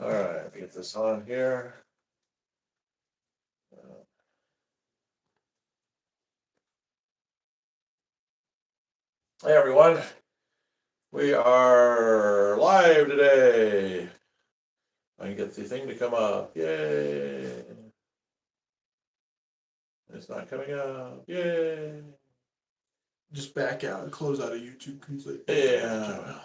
All right, get this on here. Hey everyone, we are live today. I can get the thing to come up. Yay! It's not coming up. Yay! Just back out and close out of YouTube completely. Yeah.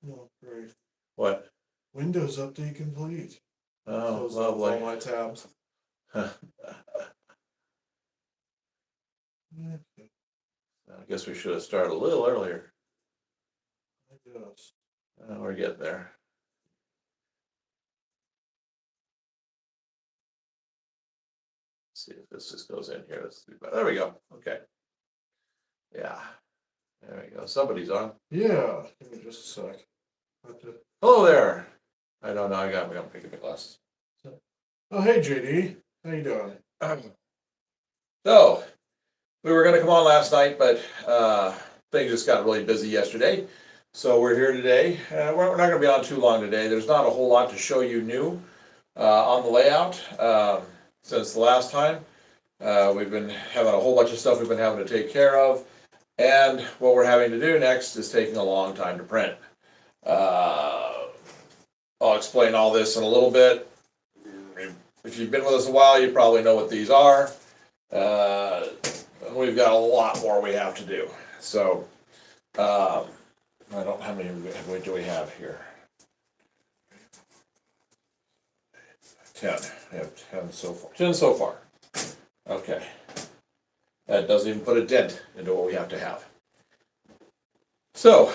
Oh, great. What? Windows update complete. Oh, Close out lovely. all my tabs. I guess we should have started a little earlier. I guess. We're getting there. Let's see if this just goes in here. There we go. Okay. Yeah. There we go. Somebody's on. Yeah. Give me just a sec. Hello there. I don't know. I'm picking my glasses. Oh, hey, JD. How you doing? So, we were going to come on last night, but things just got really busy yesterday. So we're here today. We're not going to be on too long today. There's not a whole lot to show you new on the layout since the last time. We've been having a whole bunch of stuff we've been having to take care of. And what we're having to do next is taking a long time to print. I'll explain all this in a little bit. If you've been with us a while, you probably know what these are. We've got a lot more we have to do. So, I don't, how many do we have here? 10. We have 10 so far. 10 so far. Okay. That doesn't even put a dent into what we have to have. So,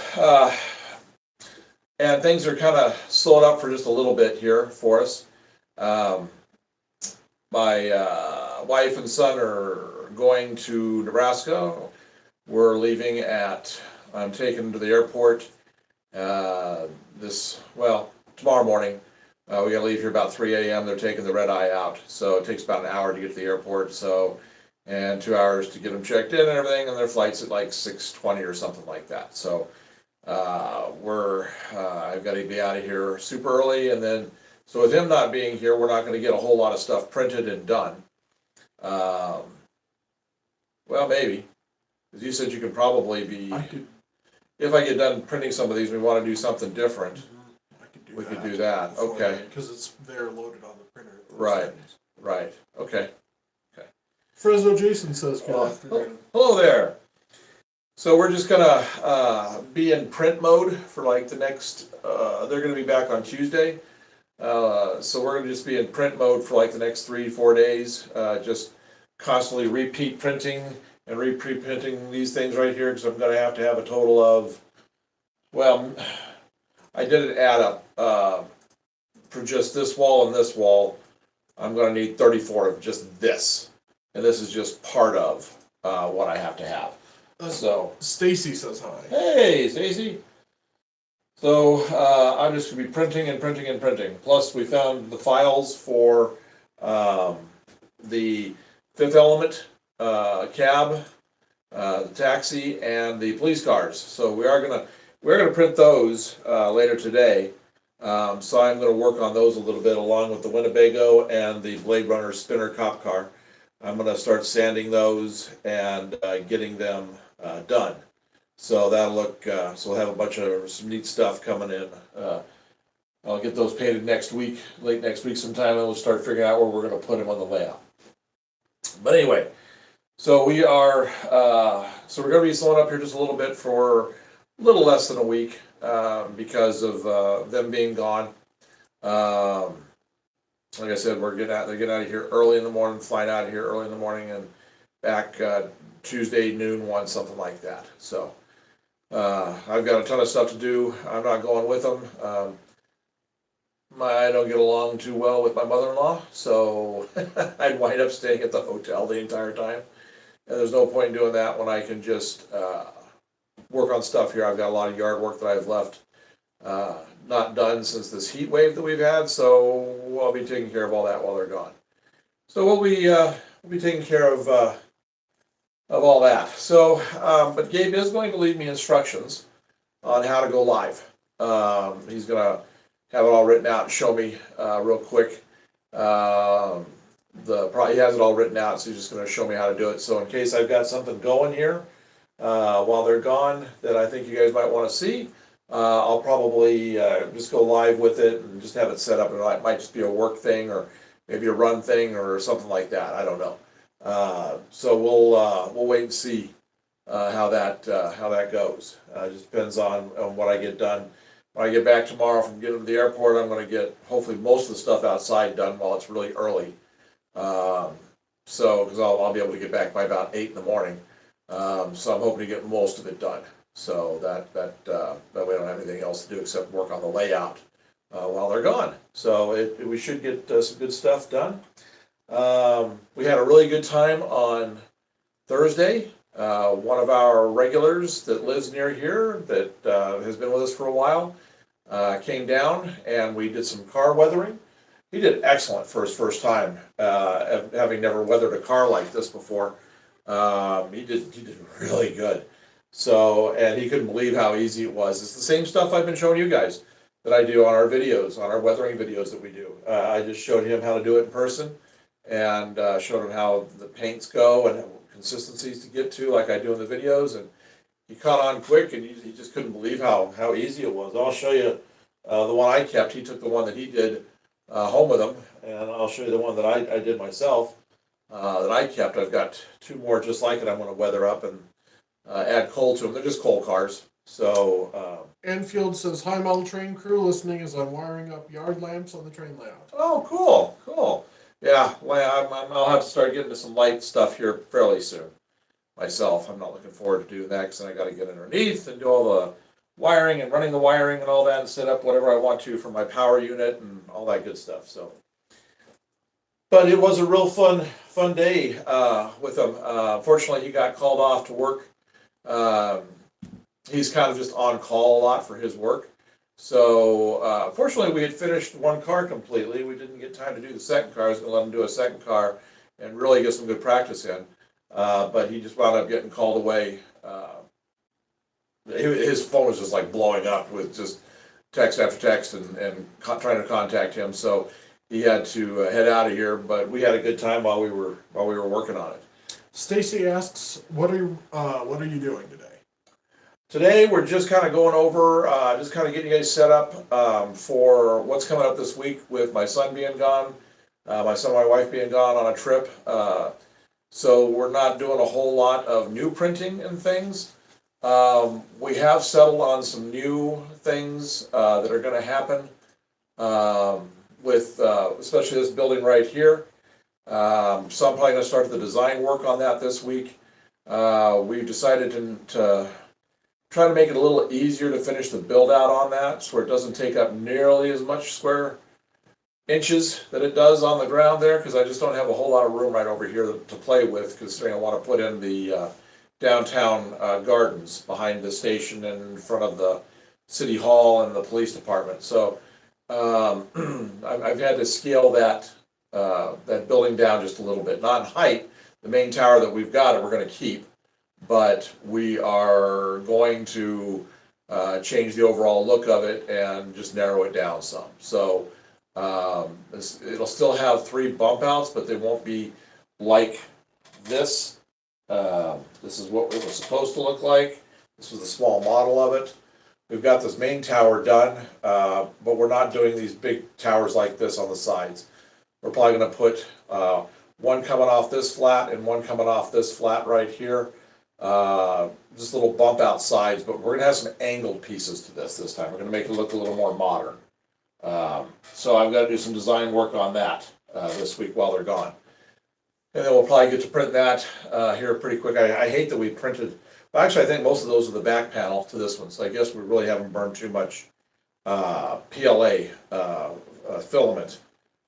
and things are kind of slowed up for just a little bit here for us. My wife and son are going to Nebraska. We're leaving I'm taken to the airport tomorrow morning. We gotta leave here about 3 a.m. They're taking the red eye out, so it takes about an hour to get to the airport. And 2 hours to get them checked in and everything, and their flight's at like 6:20 or something like that. So I've got to be out of here super early, and then so with him not being here, we're not going to get a whole lot of stuff printed and done. Well, maybe, because you said you could probably be. If I get done printing some of these, we want to do something different. We could do that. Okay. Because it's there loaded on the printer. Right. Right. Okay. Fresno Jason says good afternoon. Hello there. So we're just gonna be in print mode for like the next. They're gonna be back on Tuesday, so we're gonna just be in print mode for like the next 3-4 days. Just constantly repeat printing and re-printing these things right here, because I'm gonna have to have a total of. Well, I did an add up for just this wall and this wall. I'm gonna need 34 of just this. And this is just part of what I have to have. So Stacy says hi. Hey, Stacy. So I'm just gonna be printing and printing and printing. Plus, we found the files for the Fifth Element cab, the taxi, and the police cars. So we're gonna print those later today. So I'm gonna work on those a little bit, along with the Winnebago and the Blade Runner spinner cop car. I'm gonna start sanding those and getting them done. So that'll look. So we'll have a bunch of some neat stuff coming in. I'll get those painted next week, late next week sometime, and we'll start figuring out where we're gonna put them on the layout. But anyway, so we are. So we're gonna be slowing up here just a little bit for a little less than a week because of them being gone. Like I said, they're getting out of here early in the morning, flying out of here early in the morning, and back Tuesday noon one, something like that. So I've got a ton of stuff to do. I'm not going with them. I don't get along too well with my mother-in-law, so I'd wind up staying at the hotel the entire time. And there's no point in doing that when I can just work on stuff here. I've got a lot of yard work that I've left not done since this heat wave that we've had, so I'll be taking care of all that while they're gone. So we'll be taking care of all that. So, but Gabe is going to leave me instructions on how to go live. He's gonna have it all written out and show me real quick. He has it all written out, so he's just going to show me how to do it. So in case I've got something going here while they're gone that I think you guys might want to see, I'll probably just go live with it and just have it set up. And it might just be a work thing or maybe a run thing or something like that. I don't know. So we'll wait and see how that goes. It just depends on what I get done. When I get back tomorrow from getting to the airport, I'm going to get hopefully most of the stuff outside done while it's really early. Because I'll be able to get back by about 8 in the morning. So I'm hoping to get most of it done. So that way I don't have anything else to do except work on the layout while they're gone. So we should get some good stuff done. We had a really good time on Thursday. One of our regulars that lives near here that has been with us for a while came down and we did some car weathering. He did excellent for his first time, having never weathered a car like this before. He did really good. So, and he couldn't believe how easy it was. It's the same stuff I've been showing you guys that I do on our videos, on our weathering videos that we do. I just showed him how to do it in person and showed him how the paints go and consistencies to get to like I do in the videos. And he caught on quick and he just couldn't believe how easy it was. I'll show you the one I kept. He took the one that he did home with him, and I'll show you the one that I did myself that I kept. I've got 2 more just like it I'm going to weather up and add coal to them. They're just coal cars. So Enfield says, "Hi, model train crew. Listening as I'm wiring up yard lamps on the train layout." oh, cool. Yeah, well, I'll have to start getting to some light stuff here fairly soon myself. I'm not looking forward to doing that because then I got to get underneath and do all the wiring and running the wiring and all that and set up whatever I want to for my power unit and all that good stuff. So, but it was a real fun day with him. Fortunately, he got called off to work. He's kind of just on call a lot for his work. So fortunately, we had finished one car completely. We didn't get time to do the second car. I was going to let him do a second car and really get some good practice in. But he just wound up getting called away. His phone was just like blowing up with just text after text and trying to contact him. So he had to head out of here. But we had a good time while we were working on it. Stacy asks, "What are you doing today?" Today we're just kind of going over, just kind of getting you guys set up for what's coming up this week with my son being gone, my son and my wife being gone on a trip. So we're not doing a whole lot of new printing and things. We have settled on some new things that are going to happen with especially this building right here. So I'm probably going to start the design work on that this week. We've decided to try to make it a little easier to finish the build out on that so it doesn't take up nearly as much square inches that it does on the ground there, because I just don't have a whole lot of room right over here to play with, considering I want to put in the downtown gardens behind the station and in front of the city hall and the police department. So I've had to scale that building down just a little bit, not in height. The main tower that we've got we're going to keep, but we are going to change the overall look of it and just narrow it down some. So it'll still have 3 bump outs, but they won't be like this. This is what it was supposed to look like. This was the small model of it. We've got this main tower done, but we're not doing these big towers like this on the sides. We're probably going to put one coming off this flat and one coming off this flat right here. Just little bump out sides, but we're going to have some angled pieces to this time. We're going to make it look a little more modern. So I've got to do some design work on that this week while they're gone. And then we'll probably get to print that here pretty quick. I hate that we printed, well, actually I think most of those are the back panel to this one, so I guess we really haven't burned too much PLA filament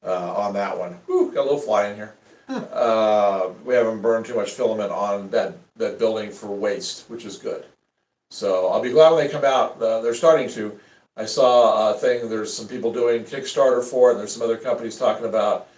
on that one. Ooh, got a little fly in here. We haven't burned too much filament on that building for waste, which is good. So I'll be glad when they come out. They're starting to. I saw a thing, there's some people doing Kickstarter for it, and there's some other companies talking about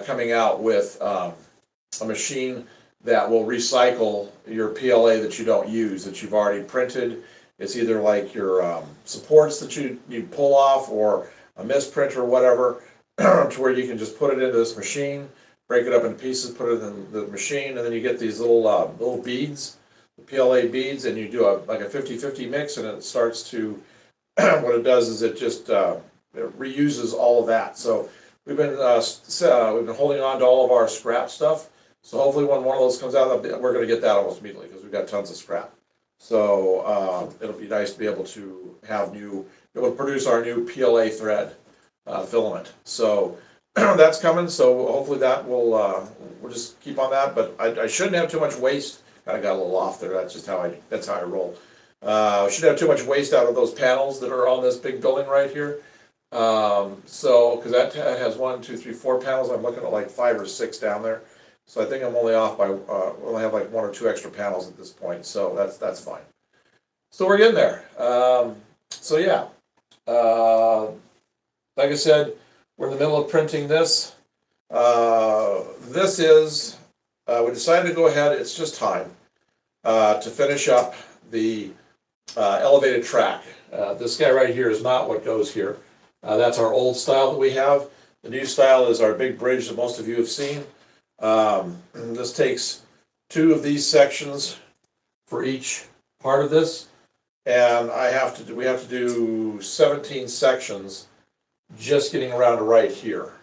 coming out with a machine that will recycle your PLA that you don't use, that you've already printed. It's either like your supports that you pull off, or misprint or whatever, to where you can just put it into this machine, break it up into pieces, put it in the machine, and then you get these little beads, the PLA beads, and you do like a 50-50 mix, and it starts to, what it does is it just it reuses all of that. So we've been holding on to all of our scrap stuff. So hopefully when one of those comes out, we're going to get that almost immediately because we've got tons of scrap. So it'll be nice to be able to be able to produce our new PLA thread filament. So that's coming. So hopefully that will we'll just keep on that. But I shouldn't have too much waste. Kind of got a little off there. That's just how I roll. I shouldn't have too much waste out of those panels that are on this big building right here. So because that has 1, 2, 3, 4 panels. I'm looking at like 5 or 6 down there. So I think I'm only off by only have like 1 or 2 extra panels at this point. So that's fine. So we're getting there. So yeah, like I said, we're in the middle of printing this. This is we decided to go ahead. It's just time to finish up the elevated track. This guy right here is not what goes here. That's our old style that we have. The new style is our big bridge that most of you have seen. This takes 2 of these sections for each part of this, and we have to do 17 sections just getting around to right here.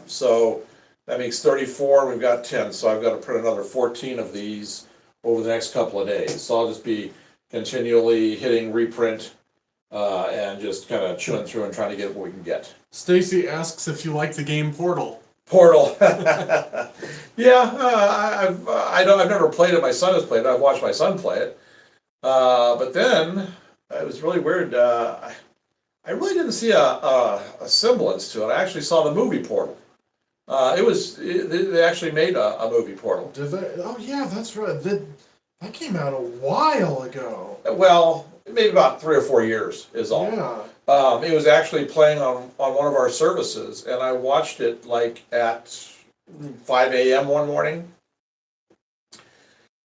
So that makes 34. We've got 10, so I've got to print another 14 of these over the next couple of days. So I'll just be continually hitting reprint and just kind of chewing through and trying to get what we can get. Stacy asks if you like the game Portal. Portal. Yeah, I've never played it. My son has played it. I've watched my son play it. But then it was really weird. I really didn't see a semblance to it. I actually saw the movie Portal. They actually made a movie Portal. Did they? Oh yeah, that's right. That came out a while ago. Well, maybe about 3 or 4 years is all. Yeah. It was actually playing on one of our services, and I watched it like at 5 a.m. one morning.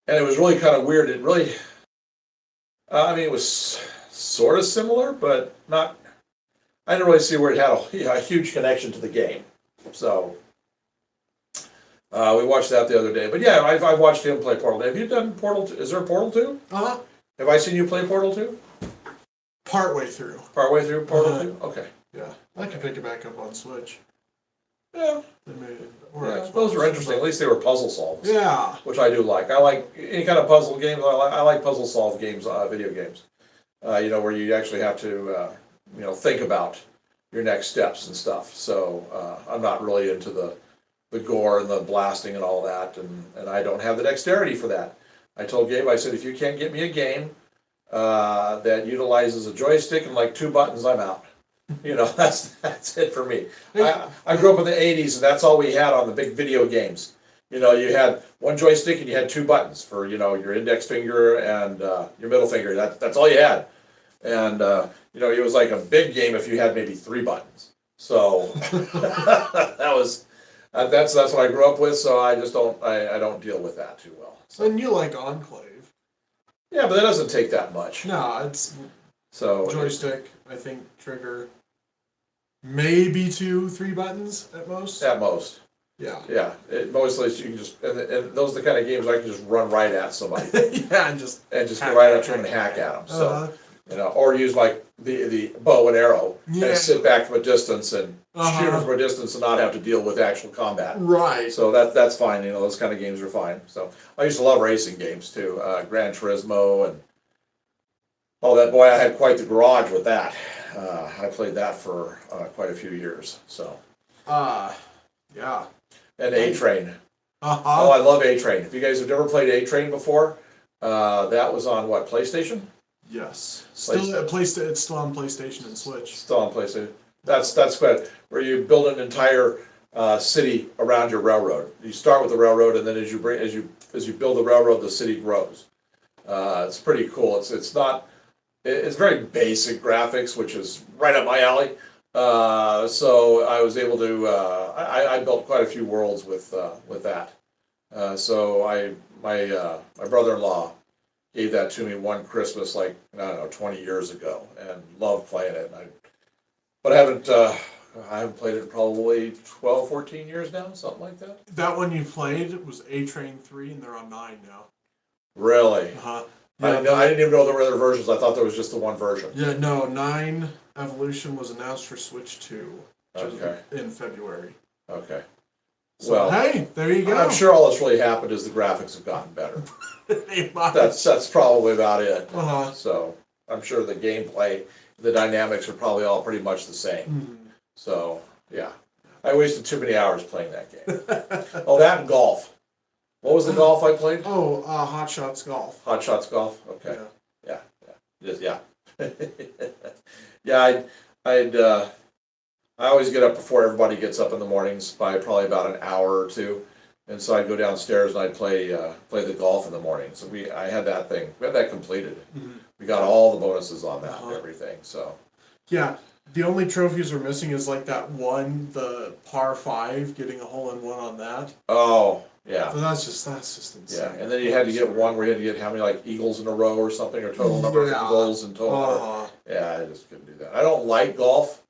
And it was really kind of weird. It really, it was sort of similar, but not, I didn't really see where it had a huge connection to the game. So, we watched that the other day. But yeah, I've watched him play Portal. Have you done Portal 2? Is there a Portal 2? Uh-huh. Have I seen you play Portal 2? Partway through. Partway through Portal 2? Okay. Yeah. I can pick it back up on Switch. Yeah. They made it. Yeah, those were interesting. At least they were puzzle solves. Yeah. Which I do like. I like any kind of puzzle games. I like puzzle solve games, video games. Where you actually have to, think about your next steps and stuff. So I'm not really into the gore and the blasting and all that, and I don't have the dexterity for that. I told Gabe, I said, if you can't get me a game that utilizes a joystick and like 2 buttons, I'm out. That's it for me. I grew up in the 80s, and that's all we had on the big video games. You had 1 joystick and you had 2 buttons for, your index finger and your middle finger. That's all you had. And, it was like a big game if you had maybe 3 buttons. So that's what I grew up with, so I just don't deal with that too well. So. And you like Enclave. Yeah, but that doesn't take that much. No, it's so joystick, I think, trigger, maybe 2, 3 buttons at most. At most. Yeah. Yeah. Mostly you can just, and those are the kind of games I can just run right at somebody. Yeah, and just go right up to them and hack at them. So, or use like the bow and arrow and sit back from a distance and shoot them from a distance and not have to deal with actual combat. Right. So that's fine. Those kind of games are fine. So I used to love racing games too, Gran Turismo and all that. Boy, I had quite the garage with that. I played that for quite a few years. So. Yeah. And A-Train. Oh, I love A-Train. If you guys have never played A-Train before, that was on what, PlayStation? Yes. It's still on PlayStation and Switch. Still on PlayStation. That's good. Where you build an entire city around your railroad. You start with the railroad, and then as you build the railroad, the city grows. It's pretty cool. It's very basic graphics, which is right up my alley. So I was able to. I built quite a few worlds with that. So my brother-in-law gave that to me one Christmas, like, I don't know, 20 years ago, and loved playing it. And but I haven't played it in probably 12, 14 years now, something like that. That one you played was A Train 3, and they're on 9 now. Really? Uh-huh. I Yeah, didn't know, I didn't even know there were other versions. I thought there was just the one version. yeah, no, 9 Evolution was announced for Switch 2, which Okay. was in February. Okay. So, Well, hey, there you go. I'm sure all that's really happened is the graphics have gotten better. They might. That's probably about it. Uh-huh. So I'm sure the gameplay, the dynamics are probably all pretty much the same. Mhm. So yeah, I wasted too many hours playing that game. Oh, that and golf. What was the golf I played? Oh, Hot Shots Golf. Hot Shots golf. Okay. Yeah. Yeah. Yeah. I always get up before everybody gets up in the mornings by probably about an hour or two, and so I'd go downstairs and I'd play the golf in the morning. So I had that thing. We had that completed. Mhm. We got all the bonuses on that and Uh-huh. everything. So Yeah, the only trophies we're missing is like that one, the par 5, getting a hole in one on that. oh yeah. So that's just insane. Yeah, and then you had to get one where you had to get how many like eagles in a row or something, or total number of Yeah. eagles in total. Uh-huh. Yeah, I just couldn't do that. I don't like golf.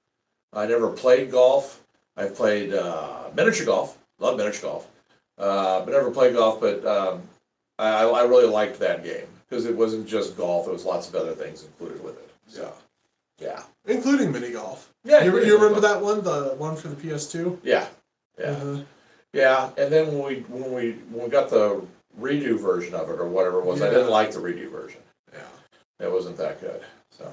I never played golf. I played miniature golf. Love miniature golf. But never played golf. But I really liked that game because it wasn't just golf. There was lots of other things included with it. So yeah, Including mini golf. yeah. You remember that one, the one for the PS2? Yeah, yeah. Uh-huh. Yeah, and then when we got the redo version of it or whatever it was, I didn't Yeah. like the redo version. Yeah. It wasn't that good. So,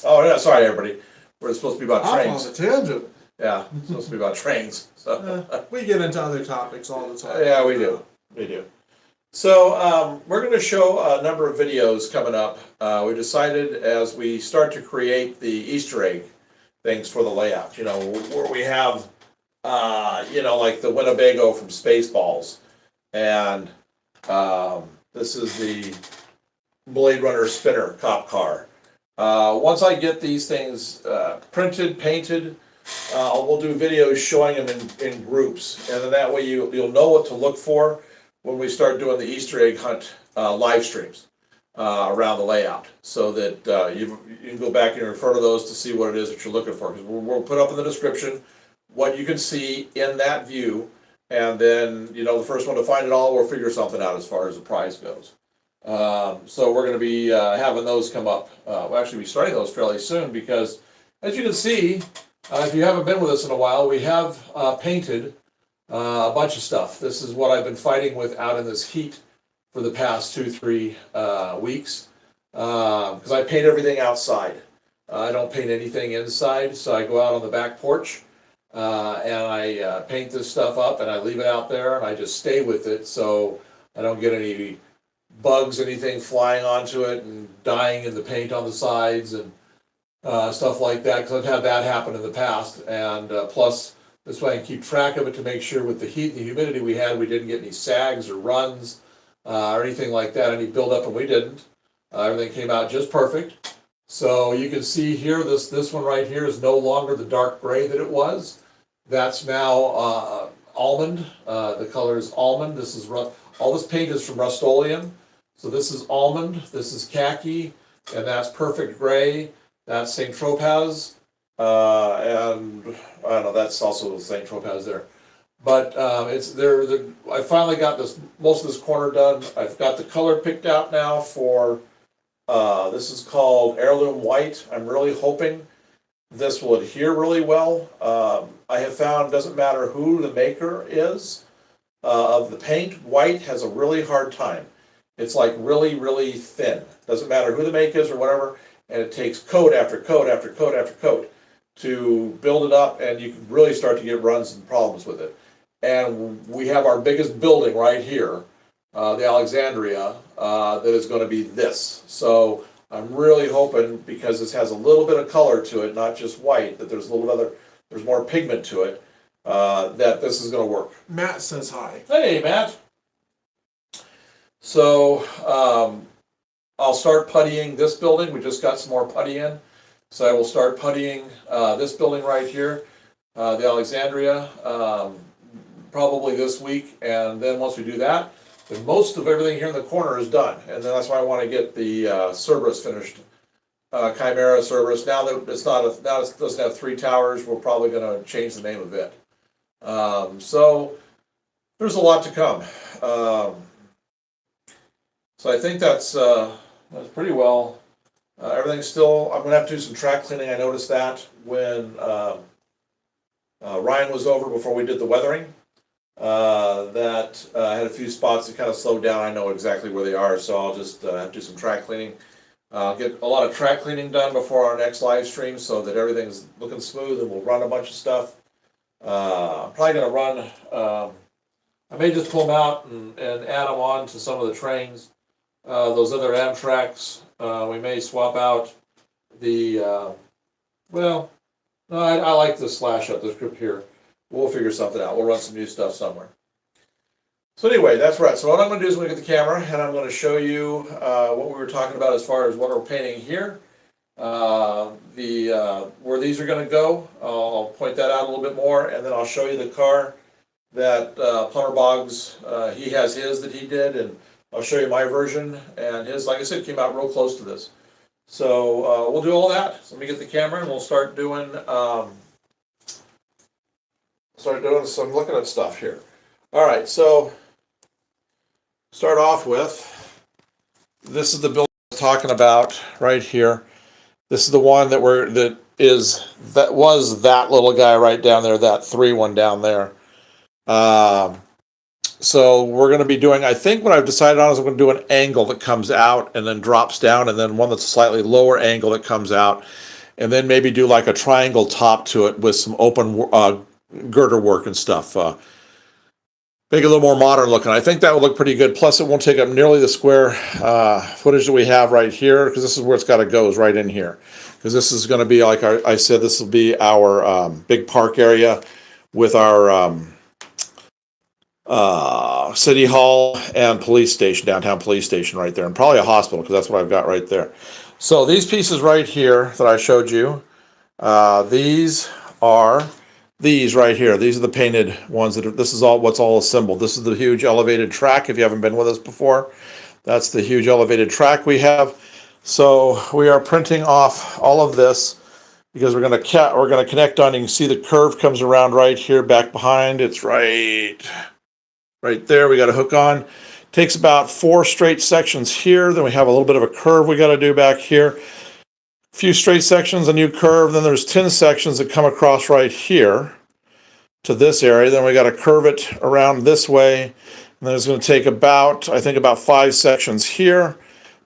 oh yeah, sorry everybody. We're supposed to be about Off on trains. a tangent. Yeah, it's supposed to be about trains. So We get into other topics all the time. yeah, we do. We do. So we're going to show a number of videos coming up. We decided as we start to create the Easter egg things for the layout. You know, where we have. You know, like the Winnebago from Spaceballs, and this is the Blade Runner spinner cop car. Once I get these things printed, painted, we'll do videos showing them in groups, and then that way you'll know what to look for when we start doing the Easter egg hunt live streams around the layout, so that you can go back and refer to those to see what it is that you're looking for. Because we'll put up in the description what you can see in that view, and then, you know, the first one to find it all will figure something out as far as the prize goes. So we're going to be having those come up. We'll actually be starting those fairly soon because, as you can see, if you haven't been with us in a while, we have painted a bunch of stuff. This is what I've been fighting with out in this heat for the past 2-3 weeks, because I paint everything outside. I don't paint anything inside, so I go out on the back porch. And I paint this stuff up and I leave it out there and I just stay with it so I don't get any bugs, anything flying onto it and dying in the paint on the sides and stuff like that, because I've had that happen in the past. And plus, this way I can keep track of it to make sure with the heat and the humidity we had, we didn't get any sags or runs or anything like that, any buildup, and we didn't. Everything came out just perfect. So you can see here, this one right here is no longer the dark gray that it was. That's now almond. The color is almond. This is all this paint is from Rust-Oleum. So this is almond. This is khaki, and that's perfect gray. That's St. Tropez, and I don't know. That's also St. Tropez there. But it's there. I finally got most of this corner done. I've got the color picked out now for. This is called Heirloom White. I'm really hoping this will adhere really well. I have found it doesn't matter who the maker is of the paint, white has a really hard time. It's like really, really thin. Doesn't matter who the maker is or whatever, and it takes coat after coat after coat after coat to build it up, and you can really start to get runs and problems with it. And we have our biggest building right here, the Alexandria, that is going to be this. So I'm really hoping, because this has a little bit of color to it, not just white, that there's there's more pigment to it, that this is going to work. Matt says hi. Hey, Matt. So I'll start puttying this building. We just got some more putty in. So I will start puttying this building right here, the Alexandria, probably this week. And then once we do that, then most of everything here in the corner is done. And then that's why I want to get the Cerberus finished Chimera Cerberus. Now that it's not now it doesn't have 3 towers, we're probably going to change the name of it. So there's a lot to come. So I think that's pretty well. Everything's still. I'm going to have to do some track cleaning. I noticed that when Ryan was over before we did the weathering. That I had a few spots that kind of slowed down. I know exactly where they are, so I'll just have to do some track cleaning. Get a lot of track cleaning done before our next live stream so that everything's looking smooth, and we'll run a bunch of stuff. I'm probably going to run, I may just pull them out and add them on to some of the trains. Those other Amtraks, we may swap out the, well, no, I like this slash up, this group here. We'll figure something out. We'll run some new stuff somewhere. So anyway, that's right. So what I'm going to do is I'm going to get the camera and I'm going to show you what we were talking about as far as what we're painting here. Where these are going to go. I'll point that out a little bit more, and then I'll show you the car that Plumber Boggs, he has his that he did, and I'll show you my version, and his, like I said, came out real close to this. So we'll do all that. So let me get the camera and we'll start doing some looking at stuff here. All right, so start off with, this is the building I was talking about right here. This is the one that was that little guy right down there, that 3 one down there. So we're going to be doing, I think what I've decided on is I'm going to do an angle that comes out and then drops down, and then one that's a slightly lower angle that comes out, and then maybe do like a triangle top to it with some open girder work and stuff. Make it a little more modern looking. I think that would look pretty good. Plus, it won't take up nearly the square footage that we have right here, because this is where it's got to go, is right in here. Because this is going to be, like I said, this will be our big park area with our city hall and police station, downtown police station right there, and probably a hospital, because that's what I've got right there. So these pieces right here that I showed you, these are these right here. These are the painted ones that are, this is all what's all assembled. This is the huge elevated track. If you haven't been with us before, that's the huge elevated track we have. So we are printing off all of this because we're going to connect on. You can see the curve comes around right here back behind. It's right there. We got to hook on. Takes about 4 straight sections here. Then we have a little bit of a curve we got to do back here. A few straight sections, a new curve. Then there's 10 sections that come across right here to this area. Then we got to curve it around this way. And then it's going to take about, I think, about 5 sections here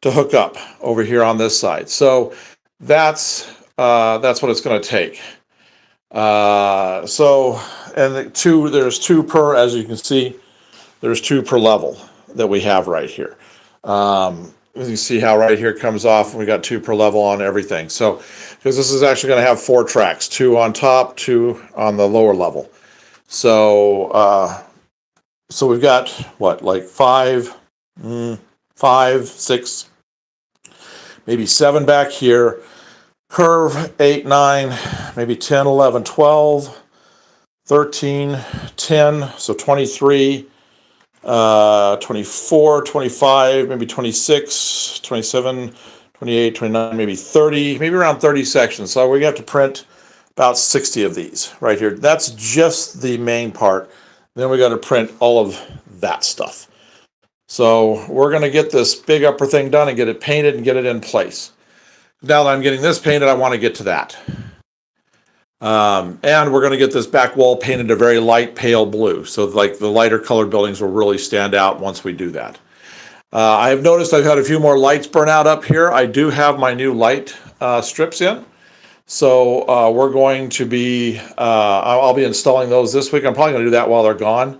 to hook up over here on this side. So that's what it's going to take. And there's 2 per, as you can see, there's 2 per level that we have right here. As you see how right here comes off, and we got 2 per level on everything. So, because this is actually going to have 4 tracks, 2 on top, 2 on the lower level. So, so we've got what, like 5, 6, maybe 7 back here. Curve 8, 9, maybe 10, 11, 12, 13, 10, so 23. 24, 25, maybe 26, 27, 28, 29, maybe 30, maybe around 30 sections. So we have to print about 60 of these right here. That's just the main part. Then we got to print all of that stuff. So we're going to get this big upper thing done and get it painted and get it in place. Now that I'm getting this painted, I want to get to that. And we're going to get this back wall painted a very light pale blue. So like the lighter colored buildings will really stand out once we do that. I have noticed I've had a few more lights burn out up here. I do have my new light strips in. So we're going to be, I'll be installing those this week. I'm probably going to do that while they're gone.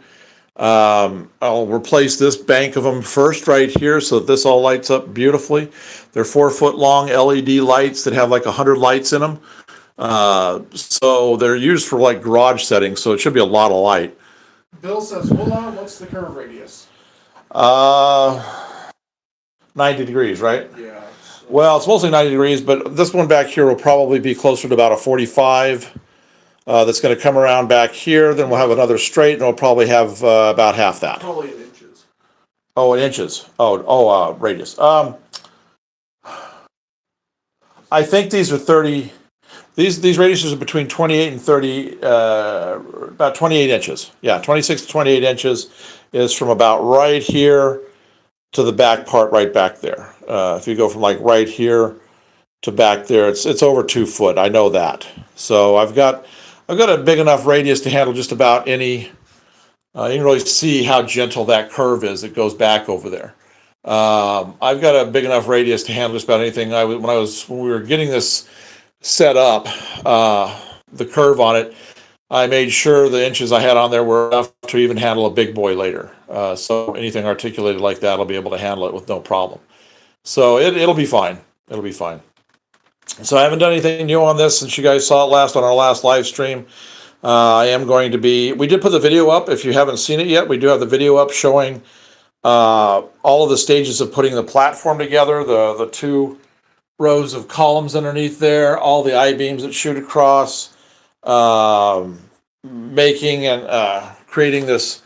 I'll replace this bank of them first right here so that this all lights up beautifully. They're 4-foot long LED lights that have like 100 lights in them. So they're used for like garage settings, so it should be a lot of light. Bill says, hold on, what's the curve radius? 90 degrees, right? Yeah. Well, it's mostly 90 degrees, but this one back here will probably be closer to about a 45. That's going to come around back here. Then we'll have another straight, and we'll probably have about half that. Probably in inches. Oh, in inches. Radius. I think these are 30. These radiuses are between 28 and 30, about 28 inches. Yeah, 26 to 28 inches is from about right here to the back part right back there. If you go from like right here to back there, it's over 2 foot. I know that. So I've got a big enough radius to handle just about any. You can really see how gentle that curve is that goes back over there. I've got a big enough radius to handle just about anything. When we were getting this set up, the curve on it, I made sure the inches I had on there were enough to even handle a big boy later. So anything articulated like that, I'll be able to handle it with no problem. So it'll be fine. It'll be fine. So I haven't done anything new on this since you guys saw it last on our last live stream. I am going to be, we did put the video up. If you haven't seen it yet, we do have the video up showing all of the stages of putting the platform together, the 2 rows of columns underneath there, all the I-beams that shoot across, making and creating this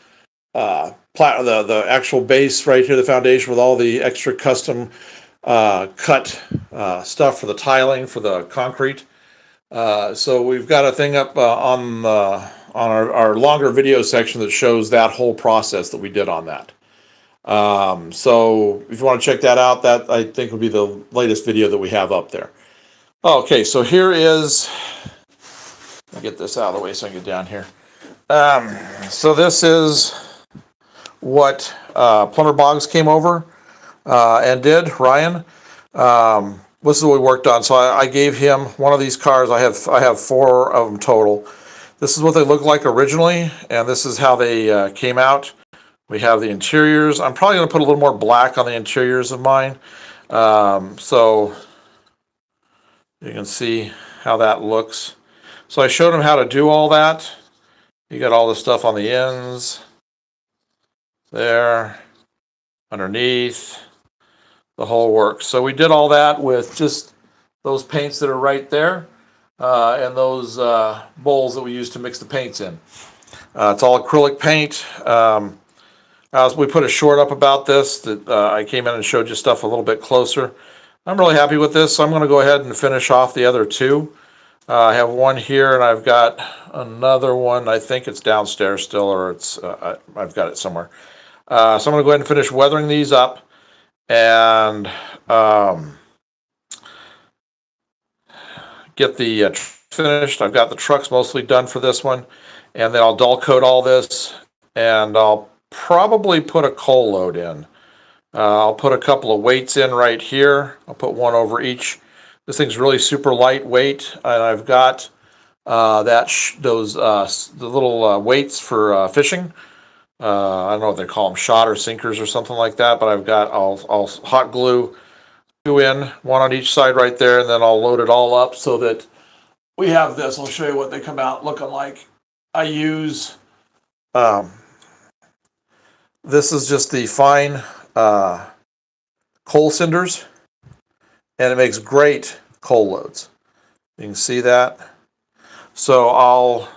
the actual base right here, the foundation with all the extra custom cut stuff for the tiling, for the concrete. So we've got a thing up on our longer video section that shows that whole process that we did on that. So if you want to check that out, that I think would be the latest video that we have up there. Okay, so here is, let me get this out of the way so I can get down here. So this is what Plumber Boggs came over and did, Ryan. This is what we worked on. So I gave him one of these cars. I have 4 of them total. This is what they looked like originally, and this is how they came out. We have the interiors. I'm probably going to put a little more black on the interiors of mine. So you can see how that looks. So I showed him how to do all that. You got all the stuff on the ends, there, underneath, the whole works. So we did all that with just those paints that are right there, and those bowls that we use to mix the paints in. It's all acrylic paint. We put a short up about this that I came in and showed you stuff a little bit closer. I'm really happy with this, so I'm going to go ahead and finish off the other 2. I have one here, and I've got another one. I think it's downstairs still, or it's I've got it somewhere. So I'm going to go ahead and finish weathering these up and get the finished. I've got the trucks mostly done for this one, and then I'll dull coat all this, and I'll probably put a coal load in. I'll put a couple of weights in right here. I'll put one over each. This thing's really super lightweight, and I've got the little weights for fishing. I don't know what they call them, shot or sinkers or something like that, but I've got, I'll hot glue 2 in, 1 on each side right there, and then I'll load it all up so that we have this. I'll show you what they come out looking like. I use, this is just the fine coal cinders, and it makes great coal loads. You can see that. So I'll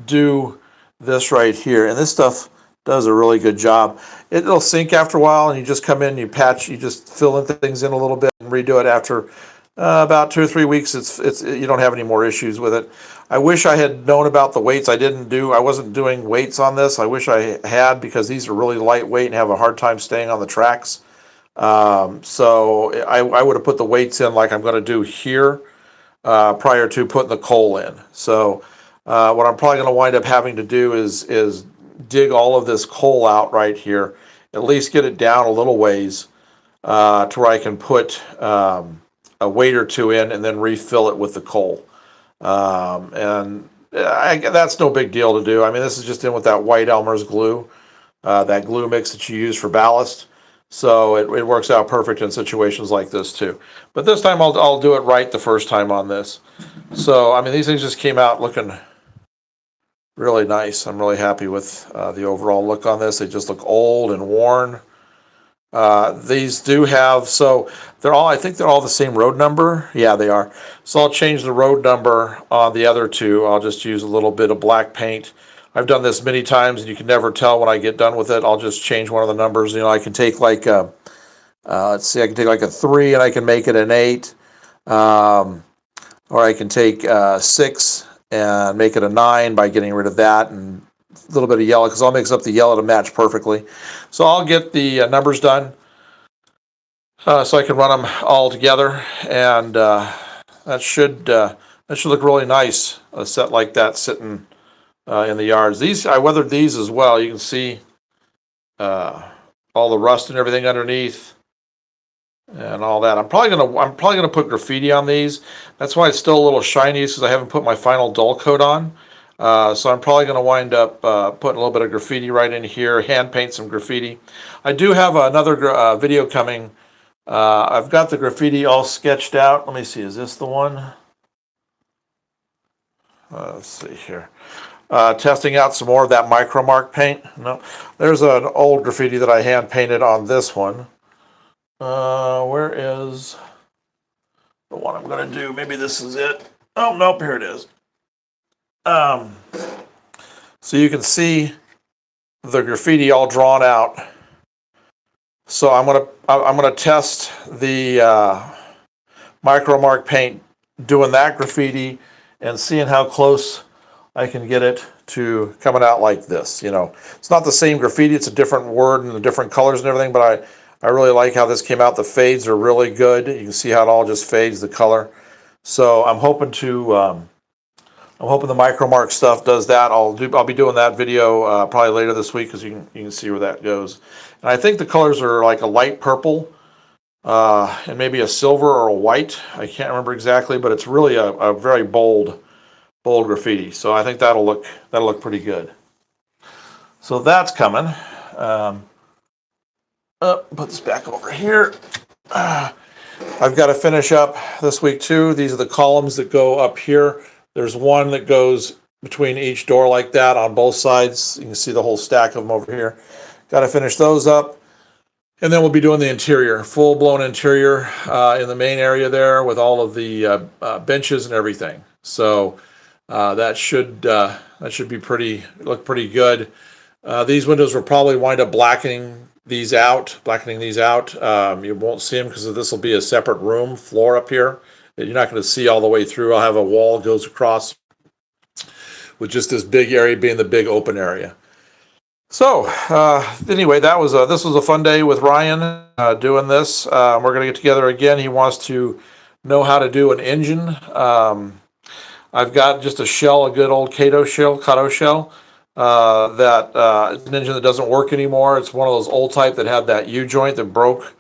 do this right here, and this stuff does a really good job. It'll sink after a while, and you just come in, you patch, you just fill in things in a little bit and redo it after about 2 or 3 weeks. It's you don't have any more issues with it. I wish I had known about the weights. I wasn't doing weights on this. I wish I had, because these are really lightweight and have a hard time staying on the tracks. So I would have put the weights in like I'm going to do here prior to putting the coal in. So what I'm probably going to wind up having to do is dig all of this coal out right here, at least get it down a little ways to where I can put a weight or 2 in and then refill it with the coal. That's no big deal to do. I mean, this is just in with that white Elmer's glue, that glue mix that you use for ballast. So it works out perfect in situations like this too. But this time I'll do it right the first time on this. So, I mean, these things just came out looking really nice. I'm really happy with the overall look on this. They just look old and worn. These do have, so I think they're all the same road number. Yeah, they are. So I'll change the road number on the other 2. I'll just use a little bit of black paint. I've done this many times, and you can never tell when I get done with it. I'll just change one of the numbers. You know, I can take like let's see, I can take like a 3 and I can make it an 8. Or I can take 6 and make it a 9 by getting rid of that and a little bit of yellow, because I'll mix up the yellow to match perfectly. So I'll get the numbers done so I can run them all together, and that should look really nice, a set like that sitting in the yards. These, I weathered these as well. You can see all the rust and everything underneath and all that. I'm probably gonna put graffiti on these. That's why it's still a little shiny, because I haven't put my final dull coat on. So I'm probably going to wind up putting a little bit of graffiti right in here, hand paint some graffiti. I do have another video coming. I've got the graffiti all sketched out. Let me see, is this the one? Let's see here. Testing out some more of that Micromark paint. No, there's an old graffiti that I hand painted on this one. Where is the one I'm going to do? Maybe this is it. Oh, nope, here it is. So you can see the graffiti all drawn out. So I'm gonna test the Micromark paint doing that graffiti and seeing how close I can get it to coming out like this. You know, it's not the same graffiti, it's a different word and the different colors and everything, but I really like how this came out. The fades are really good. You can see how it all just fades the color. So I'm hoping the Micromark stuff does that. I'll be doing that video probably later this week, because you can see where that goes. And I think the colors are like a light purple and maybe a silver or a white. I can't remember exactly, but it's really a very bold graffiti. So I think that'll look pretty good. So that's coming. Put this back over here. I've got to finish up this week too. These are the columns that go up here. There's one that goes between each door like that on both sides. You can see the whole stack of them over here. Got to finish those up. And then we'll be doing the interior, full-blown interior in the main area there with all of the benches and everything. So that should be look pretty good. These windows will probably wind up blackening these out. You won't see them because this will be a separate room floor up here. You're not going to see all the way through. I'll have a wall that goes across with just this big area being the big open area. So anyway, this was a fun day with Ryan doing this. We're going to get together again. He wants to know how to do an engine. I've got just a shell, a good old Kato shell, it's an engine that doesn't work anymore. It's one of those old type that had that U-joint that broke.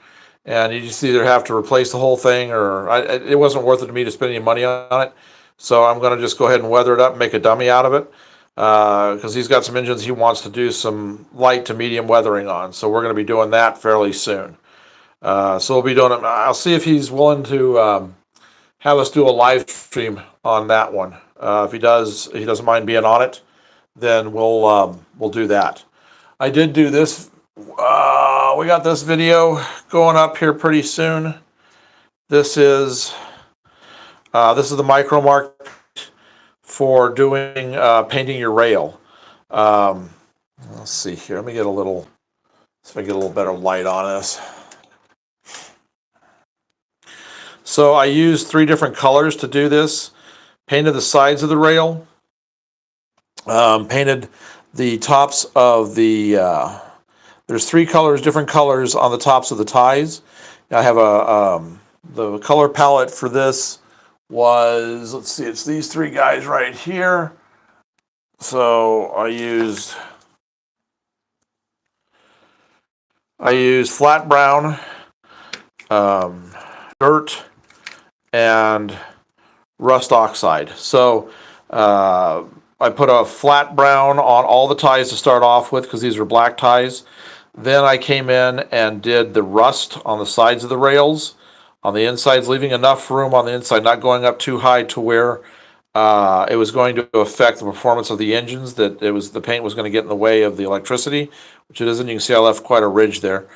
And you just either have to replace the whole thing, or it wasn't worth it to me to spend any money on it. So I'm going to just go ahead and weather it up and make a dummy out of it, because he's got some engines he wants to do some light to medium weathering on. So we're going to be doing that fairly soon. So we'll be doing it. I'll see if he's willing to have us do a live stream on that one. If he doesn't mind being on it, then we'll do that. I did do this. We got this video going up here pretty soon. This is the Micromark for doing painting your rail. Let's see here. Let me get see if I get a little better light on this. So I used 3 different colors to do this. Painted the sides of the rail. Painted the tops of the. There's 3 colors, different colors on the tops of the ties. I have the color palette for this was, let's see, it's these 3 guys right here. So I used flat brown, dirt, and rust oxide. So I put a flat brown on all the ties to start off with, because these are black ties. Then I came in and did the rust on the sides of the rails, on the insides, leaving enough room on the inside, not going up too high to where it was going to affect the performance of the engines, that the paint was going to get in the way of the electricity, which it isn't. You can see I left quite a ridge there.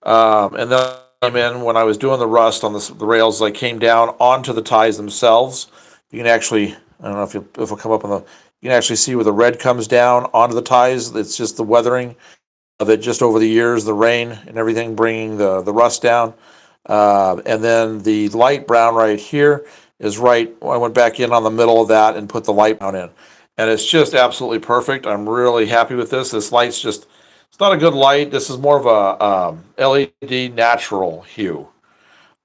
And then I came in when I was doing the rust on the rails. I came down onto the ties themselves. You can actually, I don't know if it'll come up on you can actually see where the red comes down onto the ties. It's just the weathering of it just over the years, the rain and everything bringing the rust down. And then the light brown right here is right, I went back in on the middle of that and put the light brown in. And it's just absolutely perfect. I'm really happy with this. This light's just, it's not a good light. This is more of a LED natural hue.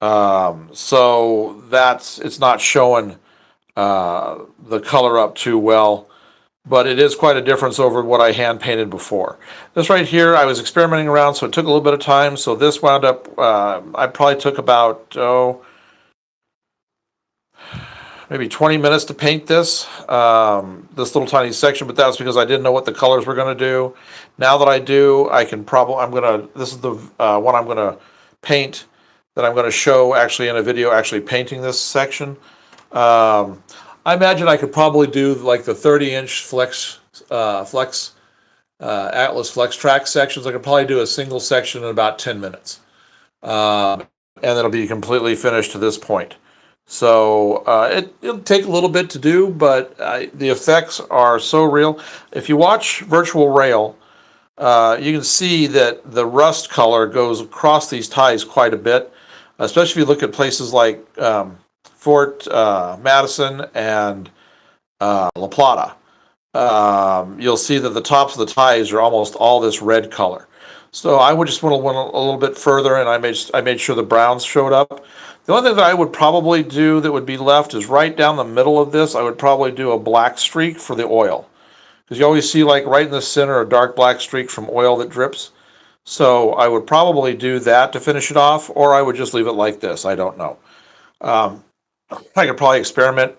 So it's not showing the color up too well, but it is quite a difference over what I hand painted before. This right here, I was experimenting around, so it took a little bit of time. So this wound up, I probably took about, maybe 20 minutes to paint this, this little tiny section, but that's because I didn't know what the colors were going to do. Now that I do, I can this is the one I'm going to paint, that I'm going to show actually in a video, actually painting this section. I imagine I could probably do like the 30-inch Atlas Flex Track sections. I could probably do a single section in about 10 minutes. And it'll be completely finished to this point. So it'll take a little bit to do, but the effects are so real. If you watch Virtual Rail, you can see that the rust color goes across these ties quite a bit, especially if you look at places like Fort Madison and La Plata. You'll see that the tops of the ties are almost all this red color. So I would just want to went a little bit further, and I made sure the browns showed up. The only thing that I would probably do that would be left is right down the middle of this, I would probably do a black streak for the oil. Because you always see like right in the center a dark black streak from oil that drips. So I would probably do that to finish it off, or I would just leave it like this. I don't know. I could probably experiment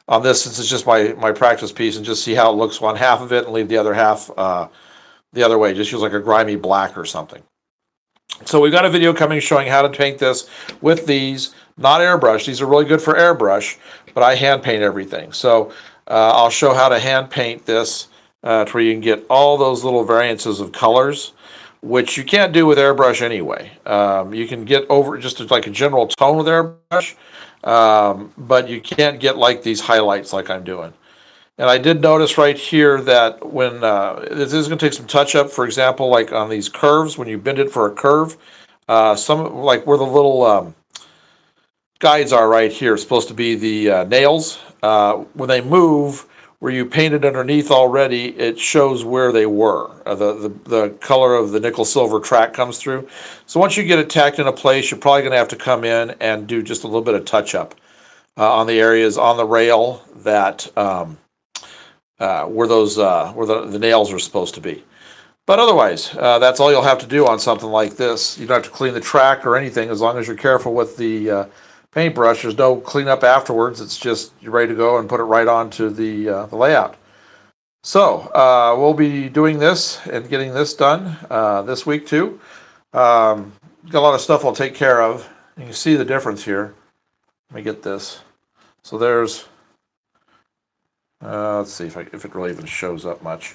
on this since it's just my practice piece and just see how it looks on half of it and leave the other half the other way. Just use like a grimy black or something. So we've got a video coming showing how to paint this with these, not airbrush. These are really good for airbrush, but I hand paint everything. So I'll show how to hand paint this to where you can get all those little variances of colors, which you can't do with airbrush anyway. You can get over just like a general tone with airbrush, but you can't get like these highlights like I'm doing. And I did notice right here that when this is going to take some touch up, for example, like on these curves, when you bend it for a curve, some like where the little guides are right here, supposed to be the nails. When they move, where you painted underneath already, it shows where they were. The color of the nickel silver track comes through. So once you get it tacked into place, you're probably going to have to come in and do just a little bit of touch up on the areas on the rail that where the nails are supposed to be. But otherwise, that's all you'll have to do on something like this. You don't have to clean the track or anything as long as you're careful with the paintbrush. There's no cleanup afterwards. It's just you're ready to go and put it right onto the layout. So we'll be doing this and getting this done this week too. Got a lot of stuff I'll take care of. You can see the difference here. Let me get this. So there's let's see if it really even shows up much.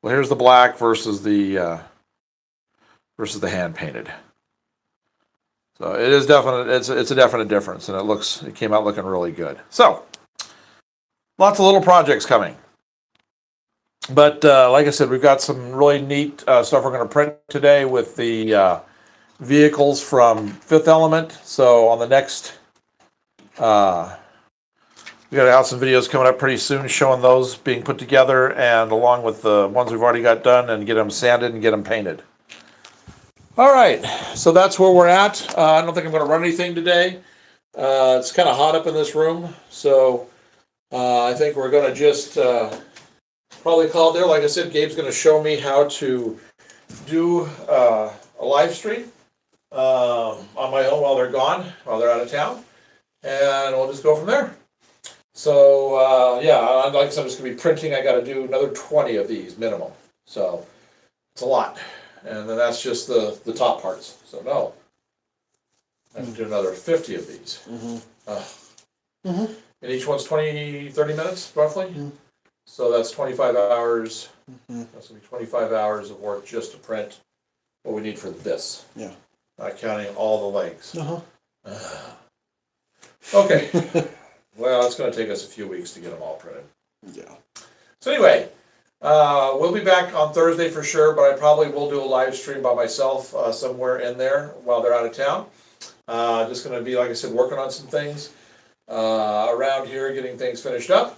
Well, here's the black versus the hand painted. So it is definite. It's a definite difference, and it came out looking really good. So lots of little projects coming. But like I said, we've got some really neat stuff we're going to print today with the vehicles from Fifth Element. So on the next. We got to have some videos coming up pretty soon showing those being put together, and along with the ones we've already got done, and get them sanded and get them painted. All right, so that's where we're at. I don't think I'm going to run anything today. It's kind of hot up in this room, so I think we're going to just probably call it there. Like I said, Gabe's going to show me how to do a live stream on my own while they're gone, while they're out of town, and we'll just go from there. So, yeah, like I said, I'm just going to be printing. I got to do another 20 of these minimum. So, it's a lot. And then that's just the top parts. So, no. I have to do another 50 of these. And each one's 20, 30 minutes, roughly. So, that's 25 hours. That's going to be 25 hours of work just to print what we need for this. Yeah. Not counting all the legs. Okay. Well, it's going to take us a few weeks to get them all printed. Yeah. So anyway, we'll be back on Thursday for sure, but I probably will do a live stream by myself somewhere in there while they're out of town. Just gonna be, like I said, working on some things around here, getting things finished up.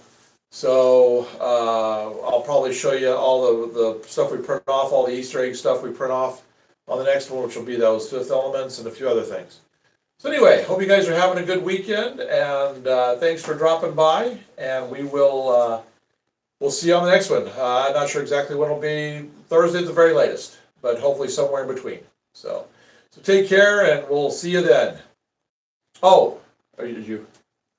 So I'll probably show you all the stuff we print off, all the Easter egg stuff we print off on the next one, which will be those Fifth Elements and a few other things. So anyway, hope you guys are having a good weekend, and thanks for dropping by, and we'll see you on the next one. I'm not sure exactly when it'll be, Thursday at the very latest, but hopefully somewhere in between. So take care, and we'll see you then. Oh, did you?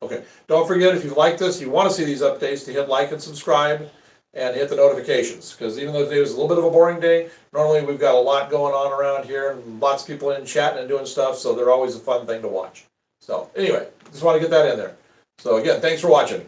Okay. Don't forget, if you like this, you want to see these updates, to hit like and subscribe, and hit the notifications. Because even though today was a little bit of a boring day, normally we've got a lot going on around here, and lots of people in chatting and doing stuff, so they're always a fun thing to watch. So anyway, just want to get that in there. So again, thanks for watching.